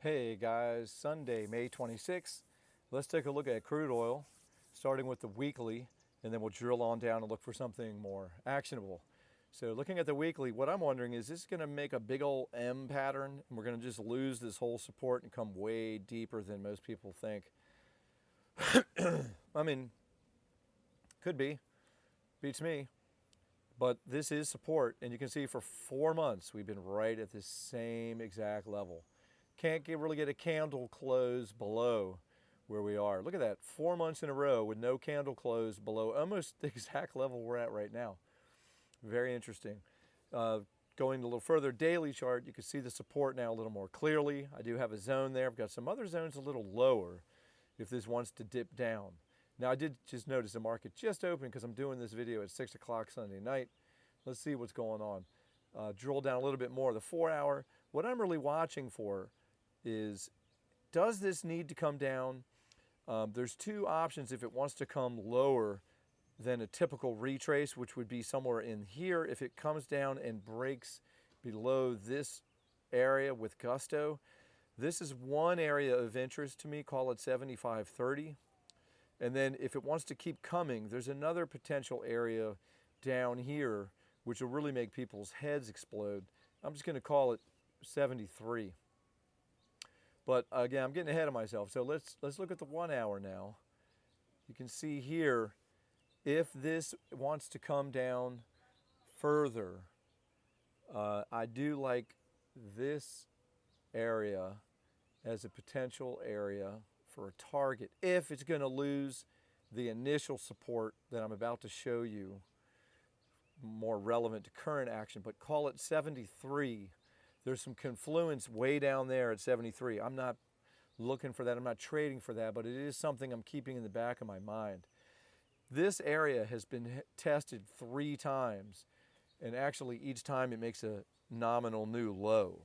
Hey guys, Sunday, May 26th. Let's take a look at crude oil, starting with the weekly, and then we'll drill on down and look for something more actionable. So looking at the weekly, what I'm wondering is this going to make a big old M pattern and we're going to just lose this whole support and come way deeper than most people think? I mean, could be. Beats me. But this is support, and you can see for 4 months we've been right at this same exact level. Can't really get a candle close below where we are. Look at that, 4 months in a row with no candle close below almost the exact level we're at right now. Very interesting. Going a little further, daily chart, you can see the support now a little more clearly. I do have a zone there. I've got some other zones a little lower if this wants to dip down. Now, I did just notice the market just opened because I'm doing this video at 6 o'clock Sunday night. Let's see what's going on. Drill down a little bit more. The 4-hour, what I'm really watching for is, does this need to come down? There's two options if it wants to come lower than a typical retrace, which would be somewhere in here. If it comes down and breaks below this area with gusto, this is one area of interest to me, call it 75.30. And then if it wants to keep coming, there's another potential area down here which will really make people's heads explode. I'm just going to call it 73. But again, I'm getting ahead of myself. So let's look at the 1 hour now. You can see here, if this wants to come down further, I do like this area as a potential area for a target if it's going to lose the initial support that I'm about to show you, more relevant to current action, but call it 73. There's some confluence way down there at 73. I'm not looking for that. I'm not trading for that, but it is something I'm keeping in the back of my mind. This area has been tested 3 times, and actually each time it makes a nominal new low.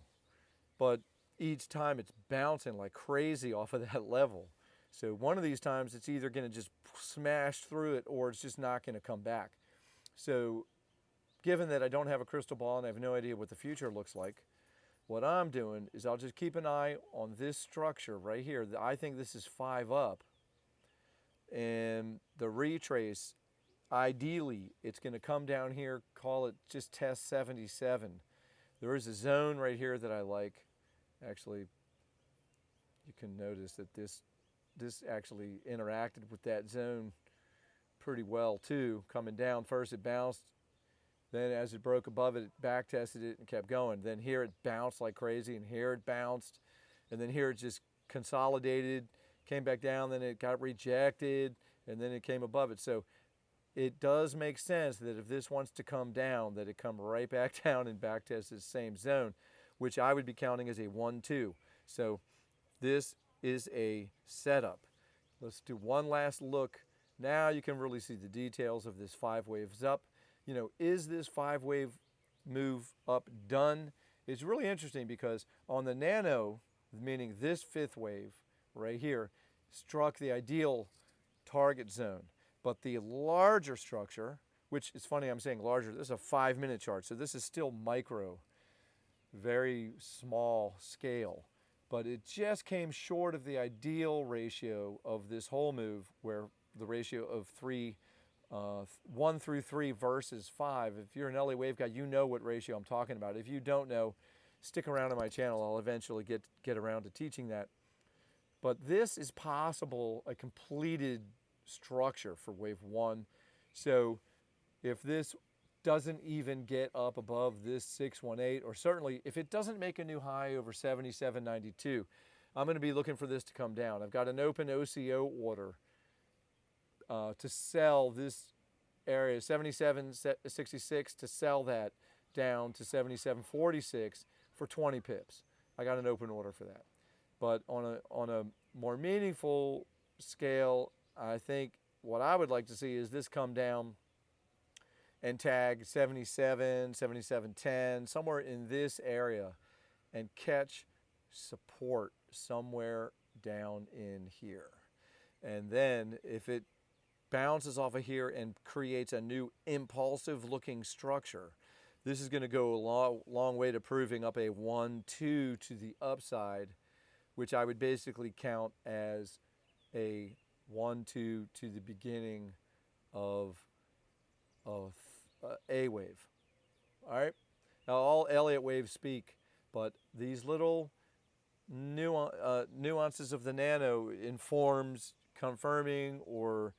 But each time it's bouncing like crazy off of that level. So one of these times it's either going to just smash through it or it's just not going to come back. So given that I don't have a crystal ball and I have no idea what the future looks like, what I'm doing is I'll just keep an eye on this structure right here. I think this is 5 up. And the retrace, ideally, it's going to come down here, call it just test 77. There is a zone right here that I like. Actually, you can notice that this actually interacted with that zone pretty well too. Coming down first, it bounced. Then as it broke above it, it back tested it and kept going. Then here it bounced like crazy, and here it bounced. And then here it just consolidated, came back down, then it got rejected, and then it came above it. So it does make sense that if this wants to come down, that it come right back down and back test the same zone, which I would be counting as a 1-2. So this is a setup. Let's do one last look. Now you can really see the details of this 5 waves up. You know, is this 5-wave move up done? It's really interesting because on the nano, meaning this 5th wave right here, struck the ideal target zone. But the larger structure, which is funny I'm saying larger, this is a 5-minute chart, so this is still micro, very small scale. But it just came short of the ideal ratio of this whole move, where the ratio of 1 through 3 versus 5. If you're an LA wave guy, you know what ratio I'm talking about. If you don't know, stick around on my channel. I'll eventually get around to teaching that. But this is possible, a completed structure for wave 1. So if this doesn't even get up above this 618, or certainly if it doesn't make a new high over 77.92, I'm going to be looking for this to come down. I've got an open OCO order to sell this area, 77.66, to sell that down to 77.46 for 20 pips. I got an open order for that. But on a more meaningful scale, I think what I would like to see is this come down and tag 77, 77.10, somewhere in this area, and catch support somewhere down in here. And then if it bounces off of here and creates a new impulsive looking structure, this is going to go a long way to proving up a 1-2 to the upside which I would basically count as a 1-2 to the beginning of of a wave. All right. Now all Elliott waves speak, but these little nuances of the nano informs confirming or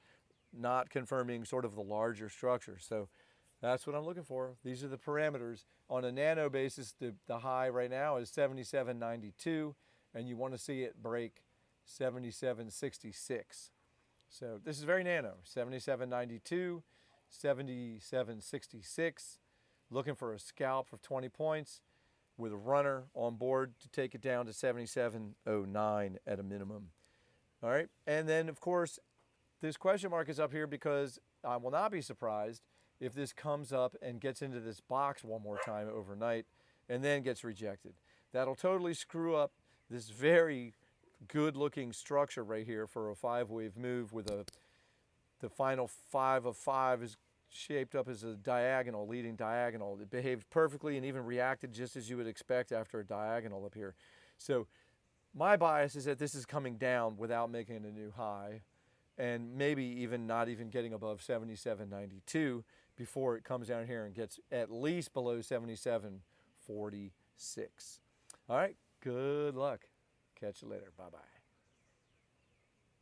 not confirming sort of the larger structure. So that's what I'm looking for. These are the parameters. On a nano basis, the high right now is 77.92, and you want to see it break 77.66. So this is very nano, 77.92, 77.66. Looking for a scalp of 20 points with a runner on board to take it down to 77.09 at a minimum. All right, and then of course, this question mark is up here because I will not be surprised if this comes up and gets into this box one more time overnight and then gets rejected. That'll totally screw up this very good looking structure right here for a 5-wave move with the final 5 of 5 is shaped up as a diagonal, leading diagonal. It behaved perfectly and even reacted just as you would expect after a diagonal up here. So my bias is that this is coming down without making a new high, and maybe even not even getting above 77.92 before it comes down here and gets at least below 77.46. All right, good luck. Catch you later. Bye-bye.